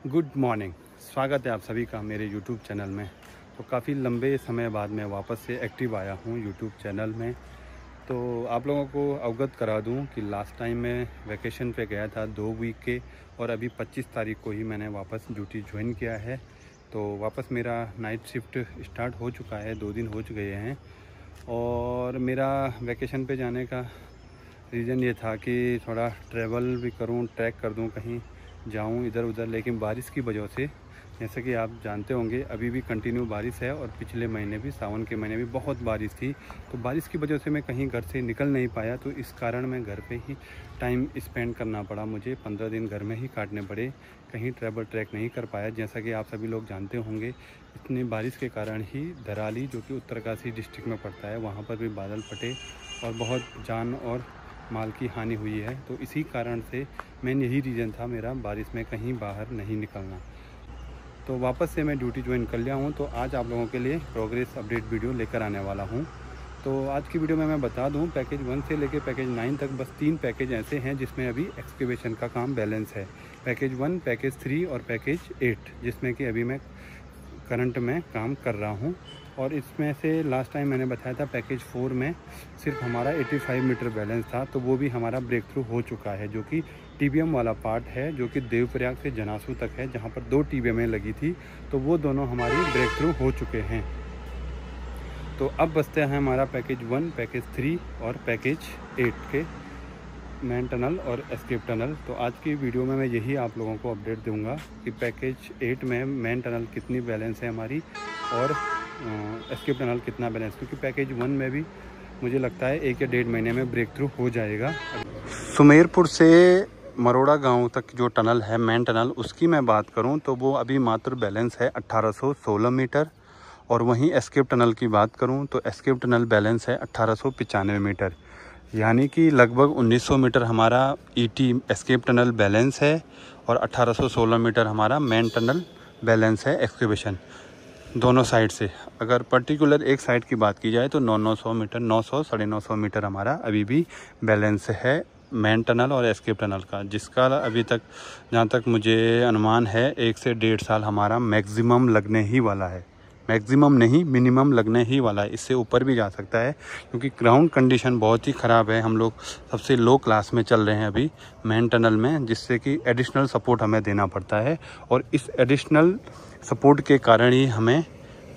Good morning. स्वागत है आप सभी का मेरे यूट्यूब चैनल में। तो काफ़ी लंबे समय बाद मैं वापस से एक्टिव आया हूँ यूट्यूब चैनल में। तो आप लोगों को अवगत करा दूँ कि लास्ट टाइम मैं वैकेशन पे गया था 2 वीक के, और अभी 25 तारीख को ही मैंने वापस ड्यूटी ज्वाइन किया है। तो वापस मेरा नाइट शिफ्ट स्टार्ट हो चुका है, 2 दिन हो गए हैं। और मेरा वैकेशन पे जाने का रीज़न ये था कि थोड़ा ट्रैवल भी करूं, ट्रैक कर दूं, कहीं जाऊं इधर उधर। लेकिन बारिश की वजह से, जैसे कि आप जानते होंगे, अभी भी कंटिन्यू बारिश है और पिछले महीने भी, सावन के महीने भी बहुत बारिश थी। तो बारिश की वजह से मैं कहीं घर से निकल नहीं पाया। तो इस कारण मैं घर पे ही टाइम स्पेंड करना पड़ा मुझे। 15 दिन घर में ही काटने पड़े, कहीं ट्रैवल ट्रैक नहीं कर पाया। जैसा कि आप सभी लोग जानते होंगे, इतनी बारिश के कारण ही धराली, जो कि उत्तरकाशी डिस्ट्रिक्ट में पड़ता है, वहाँ पर भी बादल फटे और बहुत जान और माल की हानि हुई है। तो इसी कारण से मेन यही रीज़न था मेरा, बारिश में कहीं बाहर नहीं निकलना। तो वापस से मैं ड्यूटी ज्वाइन कर लिया हूँ। तो आज आप लोगों के लिए प्रोग्रेस अपडेट वीडियो लेकर आने वाला हूँ। तो आज की वीडियो में मैं बता दूँ, पैकेज 1 से लेकर पैकेज 9 तक बस 3 पैकेज ऐसे हैं जिसमें अभी एक्सकेवेशन का काम बैलेंस है। पैकेज 1, पैकेज 3 और पैकेज 8, जिसमें कि अभी मैं करंट में काम कर रहा हूँ। और इसमें से लास्ट टाइम मैंने बताया था पैकेज 4 में सिर्फ हमारा 85 मीटर बैलेंस था। तो वो भी हमारा ब्रेक थ्रू हो चुका है, जो कि टीबीएम वाला पार्ट है, जो कि देवप्रयाग से जनासू तक है, जहाँ पर 2 टीबीएम लगी थी। तो वो दोनों हमारी ब्रेक थ्रू हो चुके हैं। तो अब बचते हैं हमारा पैकेज 1, पैकेज 3 और पैकेज 8 के मेन टनल और एस्केप टनल। तो आज की वीडियो में मैं यही आप लोगों को अपडेट दूंगा कि पैकेज 8 में मेन टनल कितनी बैलेंस है हमारी, और एस्केप टनल कितना बैलेंस, क्योंकि पैकेज 1 में भी मुझे लगता है 1 या 1.5 महीने में ब्रेक थ्रू हो जाएगा। सुमेरपुर से मरोड़ा गांव तक जो टनल है मेन टनल, उसकी मैं बात करूं तो वो अभी मात्र बैलेंस है 1816 मीटर। और वहीं एस्केप टनल की बात करूं तो एस्केप टनल बैलेंस है 1895 मीटर, यानी कि लगभग 1900 मीटर हमारा ईटी एस्केप टनल बैलेंस है और 1816 मीटर हमारा मेन टनल बैलेंस है एक्सकेवेशन दोनों साइड से। अगर पर्टिकुलर एक साइड की बात की जाए तो 900 मीटर, 900 साढ़े 900 मीटर हमारा अभी भी बैलेंस है मेन टनल और एस्केप टनल का, जिसका अभी तक, जहाँ तक मुझे अनुमान है, 1 से 1.5 साल हमारा मैक्सिमम लगने ही वाला है। मैक्सिमम नहीं, मिनिमम लगने ही वाला है। इससे ऊपर भी जा सकता है, क्योंकि ग्राउंड कंडीशन बहुत ही ख़राब है। हम लोग सबसे लो क्लास में चल रहे हैं अभी मेन टनल में, जिससे कि एडिशनल सपोर्ट हमें देना पड़ता है। और इस एडिशनल सपोर्ट के कारण ही हमें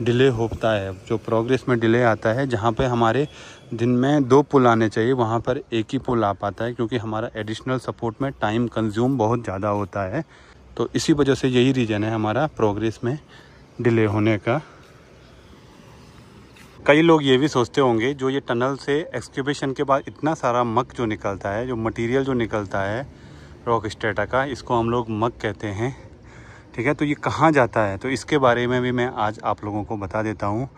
डिले होता है, जो प्रोग्रेस में डिले आता है। जहाँ पे हमारे दिन में 2 पुल आने चाहिए, वहाँ पर एक ही पुल आ पाता है, क्योंकि हमारा एडिशनल सपोर्ट में टाइम कंज्यूम बहुत ज़्यादा होता है। तो इसी वजह से यही रीज़न है हमारा प्रोग्रेस में डिले होने का। कई लोग ये भी सोचते होंगे, जो ये टनल से एक्सकेवेशन के बाद इतना सारा मक जो निकलता है, जो मटेरियल जो निकलता है रॉक स्ट्रेटा का, इसको हम लोग मक कहते हैं, ठीक है। तो ये कहाँ जाता है, तो इसके बारे में भी मैं आज आप लोगों को बता देता हूँ।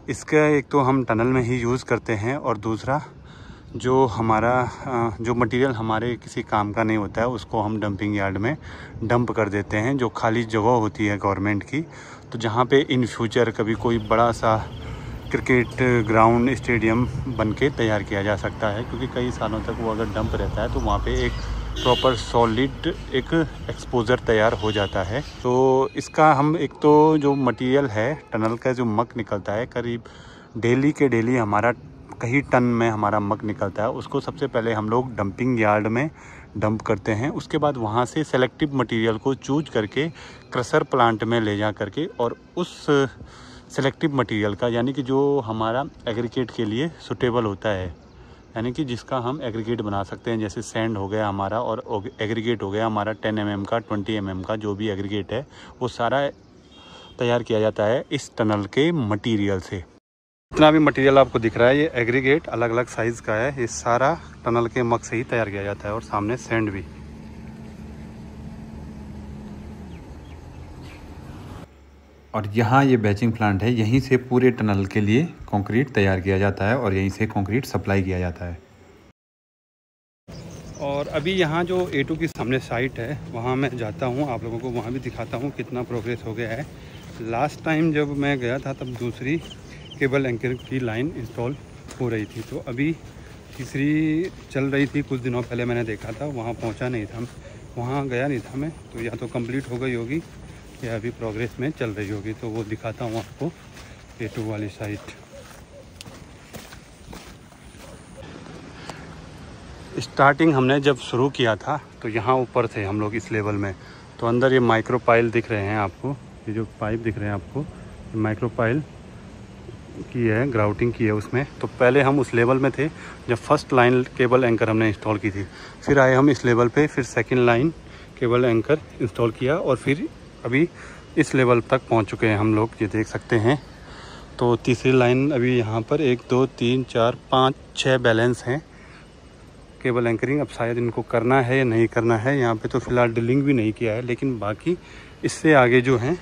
इसका एक तो हम टनल में ही यूज़ करते हैं, और दूसरा जो हमारा जो मटेरियल हमारे किसी काम का नहीं होता है, उसको हम डंपिंग यार्ड में डंप कर देते हैं, जो खाली जगह होती है गवर्नमेंट की। तो जहाँ पे इन फ्यूचर कभी कोई बड़ा सा क्रिकेट ग्राउंड, स्टेडियम बन के तैयार किया जा सकता है, क्योंकि कई सालों तक वो अगर डंप रहता है तो वहाँ पे एक प्रॉपर सॉलिड एक एक्सपोजर तैयार हो जाता है। तो इसका हम, एक तो जो मटेरियल है टनल का, जो मक निकलता है, करीब डेली के डेली हमारा कई टन में हमारा मक निकलता है। उसको सबसे पहले हम लोग डंपिंग यार्ड में डंप करते हैं। उसके बाद वहाँ से सेलेक्टिव मटेरियल को चूज करके क्रशर प्लांट में ले जा करके, और उस सेलेक्टिव मटेरियल का, यानी कि जो हमारा एग्रीगेट के लिए सूटेबल होता है, यानी कि जिसका हम एग्रीगेट बना सकते हैं, जैसे सैंड हो गया हमारा, और एग्रीगेट हो गया हमारा 10 mm का, 20 mm का, जो भी एग्रीगेट है वो सारा तैयार किया जाता है इस टनल के मटेरियल से। जितना भी मटेरियल आपको दिख रहा है, ये एग्रीगेट अलग अलग साइज़ का है, ये सारा टनल के मक से ही तैयार किया जाता है, और सामने सैंड भी। और यहाँ ये बैचिंग प्लांट है, यहीं से पूरे टनल के लिए कंक्रीट तैयार किया जाता है, और यहीं से कंक्रीट सप्लाई किया जाता है। और अभी यहाँ जो A2 की सामने साइट है, वहाँ मैं जाता हूँ, आप लोगों को वहाँ भी दिखाता हूँ कितना प्रोग्रेस हो गया है। लास्ट टाइम जब मैं गया था तब दूसरी केबल एंकर की लाइन इंस्टॉल हो रही थी, तो अभी तीसरी चल रही थी। कुछ दिनों पहले मैंने देखा था, वहाँ पहुँचा नहीं था वहाँ गया नहीं था मैं, तो या तो कंप्लीट हो गई होगी या अभी प्रोग्रेस में चल रही होगी, तो वो दिखाता हूँ आपको A2 वाली साइट। स्टार्टिंग हमने जब शुरू किया था तो यहाँ ऊपर थे हम लोग इस लेवल में, तो अंदर ये माइक्रो पाइल दिख रहे हैं आपको, ये जो पाइप दिख रहे हैं आपको, माइक्रो पाइल की है, ग्राउटिंग की है उसमें। तो पहले हम उस लेवल में थे जब फर्स्ट लाइन केबल एंकर हमने इंस्टॉल की थी, फिर आए हम इस लेवल पे, फिर second line cable anchor install किया और फिर अभी इस लेवल तक पहुंच चुके हैं हम लोग, ये देख सकते हैं। तो तीसरी लाइन अभी यहाँ पर 1 2 3 4 5 6 बैलेंस हैं केबल एंकरिंग। अब शायद इनको करना है या नहीं करना है, यहाँ पे तो फ़िलहाल ड्रिलिंग भी नहीं किया है, लेकिन बाकी इससे आगे जो हैं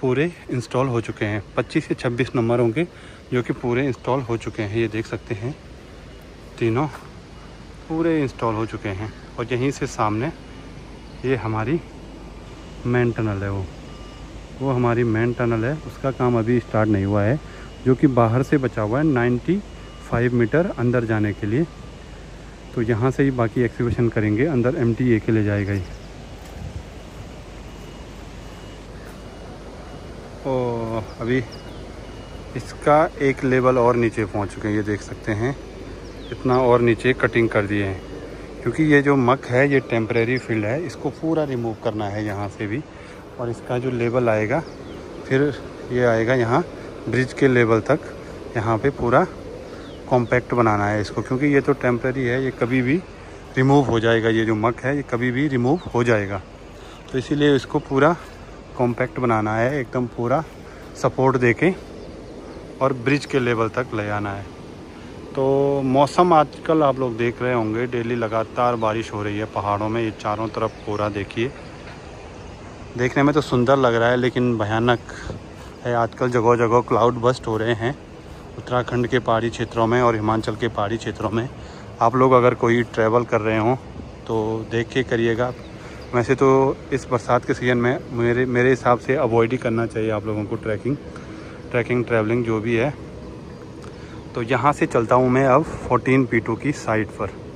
पूरे इंस्टॉल हो चुके हैं। 25 से 26 नंबर होंगे जो कि पूरे इंस्टॉल हो चुके हैं, ये देख सकते हैं, तीनों पूरे इंस्टॉल हो चुके हैं। और यहीं से सामने ये हमारी मेन टनल है, वो हमारी मेन टनल है, उसका काम अभी स्टार्ट नहीं हुआ है, जो कि बाहर से बचा हुआ है 95 मीटर अंदर जाने के लिए। तो यहाँ से ही बाकी एक्सकवेशन करेंगे, अंदर MTA के ले जाएगा ही। और अभी इसका एक लेवल और नीचे पहुँच चुके हैं, ये देख सकते हैं, इतना और नीचे कटिंग कर दिए हैं, क्योंकि ये जो मक है ये टेम्परेरी फील्ड है, इसको पूरा रिमूव करना है यहाँ से भी। और इसका जो लेवल आएगा फिर ये आएगा यहाँ ब्रिज के लेवल तक, यहाँ पे पूरा कॉम्पैक्ट बनाना है इसको, क्योंकि ये तो टेम्परेरी है, ये कभी भी रिमूव हो जाएगा, ये जो मक है ये कभी भी रिमूव हो जाएगा। तो इसीलिए इसको पूरा कॉम्पैक्ट बनाना है, एकदम पूरा सपोर्ट देके और ब्रिज के लेवल तक ले आना है। तो मौसम आजकल आप लोग देख रहे होंगे, डेली लगातार बारिश हो रही है पहाड़ों में, ये चारों तरफ कोहरा देखिए, देखने में तो सुंदर लग रहा है लेकिन भयानक है। आजकल जगह जगह क्लाउड बस्ट हो रहे हैं उत्तराखंड के पहाड़ी क्षेत्रों में और हिमाचल के पहाड़ी क्षेत्रों में। आप लोग अगर कोई ट्रैवल कर रहे हों तो देख के करिएगा। वैसे तो इस बरसात के सीज़न में मेरे हिसाब से अवॉइड ही करना चाहिए आप लोगों को ट्रैकिंग ट्रैवलिंग जो भी है। तो यहाँ से चलता हूँ मैं अब 14 P2 की साइट पर।